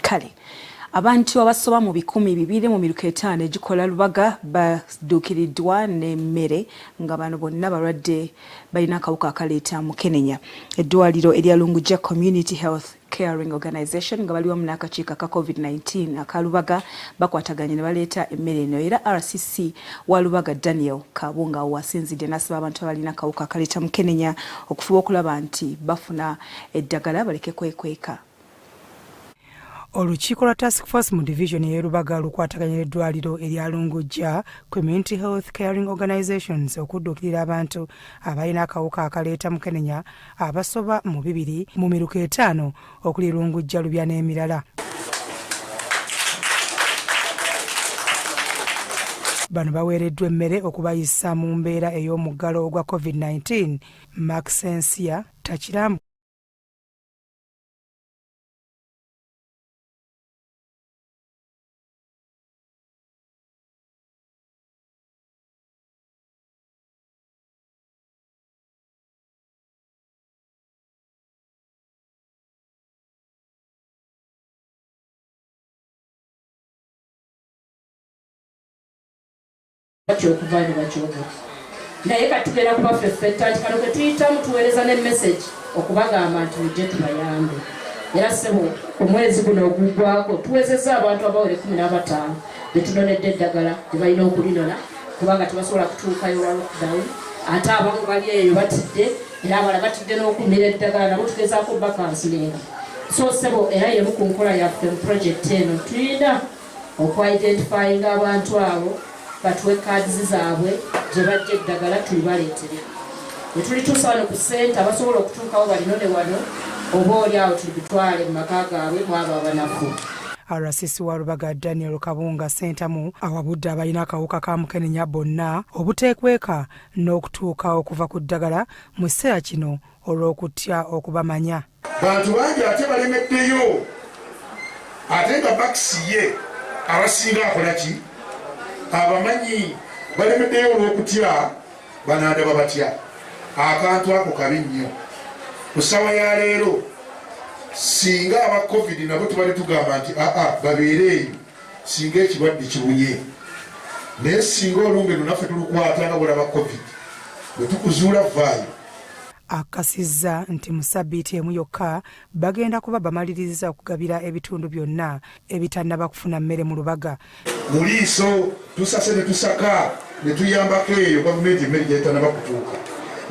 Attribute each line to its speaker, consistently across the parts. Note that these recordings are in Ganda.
Speaker 1: kale abantu abasoba mu 200 mu miruka 5 egikola Lubaga baduukiriddwa n'emmere nga bano bonna balwadde balina akawuka akaleeta mukenenya. Eddwaliro erya Lungujja Community Health Caring Organization nga bali wamu n'akakiiko ka COVID-19 aka Lubaga bakwataganye ne baleeta emmere eno era RCC wa Lubaga Daniel Kabunga wasinzidde n'asaba abantu abalina akawuka akaleeta mukenenya okufuba okulaba nti bafuna eddagala baleke kwekweka. Olukiiko lwa Task Force mu division ye Lubaga lukwataganye n'eddwaliro erya Lungujja Community Health Caring Organizations okudduukirira abantu abalina akawuka akaleeta mukenenya abasoba mu 200 mu miruka 5 okuli Lungujja, Lubya n'emirala. Bano baweereddwa emmere okubayisa mu mbeera ey'omuggalo ogwa COVID-19. Maxensia Takirambu
Speaker 2: okuvaayo bakyoga naye katugera kuba ffeffetta nti kano ke tuyitamu tuweereza ne message okubagamba nti mujje tubayambe era ssebo omwezi guno oguggwako tuwezezza abantu abawere 15 betunonedde eddagala gye balina okulinona kubanga tebasobola kutuukayo lwa lockdown ate abamu bali eyo batidde era abala batidde n'okumira eddagala nabo tugezaako bakansiringa so ssebo era yemu ku nkola yaffe mu project eno tulina okwidentifyinga abantu abo batuwe kaadizi zaabwe gye bajja eddagala tulibaleetere. Ne tulituusa wano ku ssente abasobola okutuukawo balinone wano oba oli awo tulibitwale mu maka gaabwe mwaba abanafu.
Speaker 1: RCC wa Lubaga Daniel Kabunga Sentamu awabudde abalina akawuka ka mukenenya bonna obuteekweka n'okutuuka okuva ku ddagala mu kiseera kino olw'okutya okubamanya.
Speaker 3: Bantu bangi ate balemeddeyo ate nga bakisi ye abasinga akola ki? Abamanyi balemeddeyo olw'okutya banaadaba batya. Akantu ako kabi nnyo. Ku ssaawa ya leero singa aba COVID nabo tubali tugamba nti babeere eyo singa ekirwadde kibunye. Naye singa olumbe naffe tulukwata nga bulaba COVID bwe tukuzuula vaayo.
Speaker 1: Akasizza nti mu ssabbiiti emu yokka bagenda kuba bamaliriza okugabira ebitundu byonna ebitannaba kufuna mmere mu Lubaga.
Speaker 3: Mu liiso tusase ne tusaka ne tuyambako eyo gavumenti emmere gyetannaba kutuuka.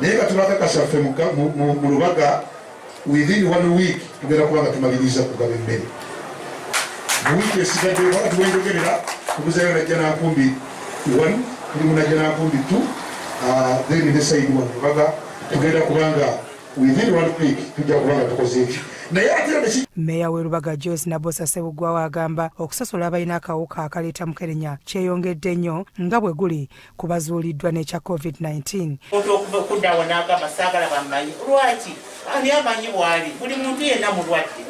Speaker 3: Naye nga tubakakasa ffe mu Lubaga within 1 week tugenda kuba nga tumaliriza kugaba emmere. Mu wiiki esigadde wakati wenjogerera tuguzayo najja nankumbi 1 tulimu najja nankumbi 2 then ne side 1 Lubaga tugenda kubanga within 1 week tujja kubanga tukoze ekyo. Naye ate
Speaker 1: Meya w'e Lubaga Joyce Nabosa Ssebugwawo agamba okusasola abalina akawuka akaleeta mukenenya kyeyongedde nnyo nga bwe guli kubazuuliddwa n'ekya COVID-19.
Speaker 4: Omuntu okuddawo n'agamba saagala bammanyi lwaki ani amanyi bw'ali buli muntu yenna mulwadde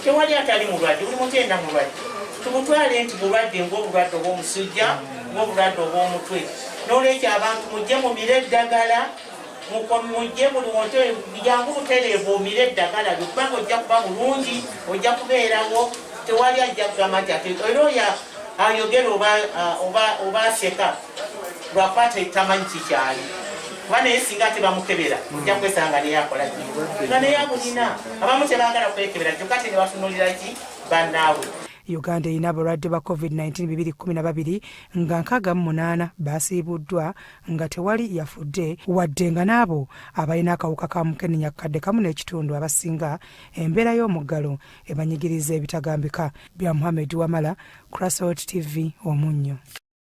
Speaker 4: tewali atali mulwadde buli muntu yenna mulwadde tumutwale nti bulwadde ng'obulwadde obw'omusujja ng'obulwadde obw'omutwe n'olwekyo abantu mujje mumire eddagala mujje buli muntu jangu butereevu omire eddagala kubanga ojja kuba mulungi ojja kubeerawo tewali ajja kugamba nti ate era oyo ayogera oba aseka lwakwata etamanyi kikyali kuba naye singa ate bamukebera ojja kwesanga naye akola nga naye abulina abamu tebaagala kwekebera kyokka te ne batunulira ki bannaabwe.
Speaker 1: Uganda erina abalwadde ba COVID-19 212 nga 68 baasiibuddwa nga tewali yafudde wadde nga n'abo abalina akawuka ka mukenenya kadde kamu n'ekitundu abasinga embeera y'omuggalo ebanyigiriza ebitagambika. Bya Muhammad Wamala, Crossroads TV, Omunnyo.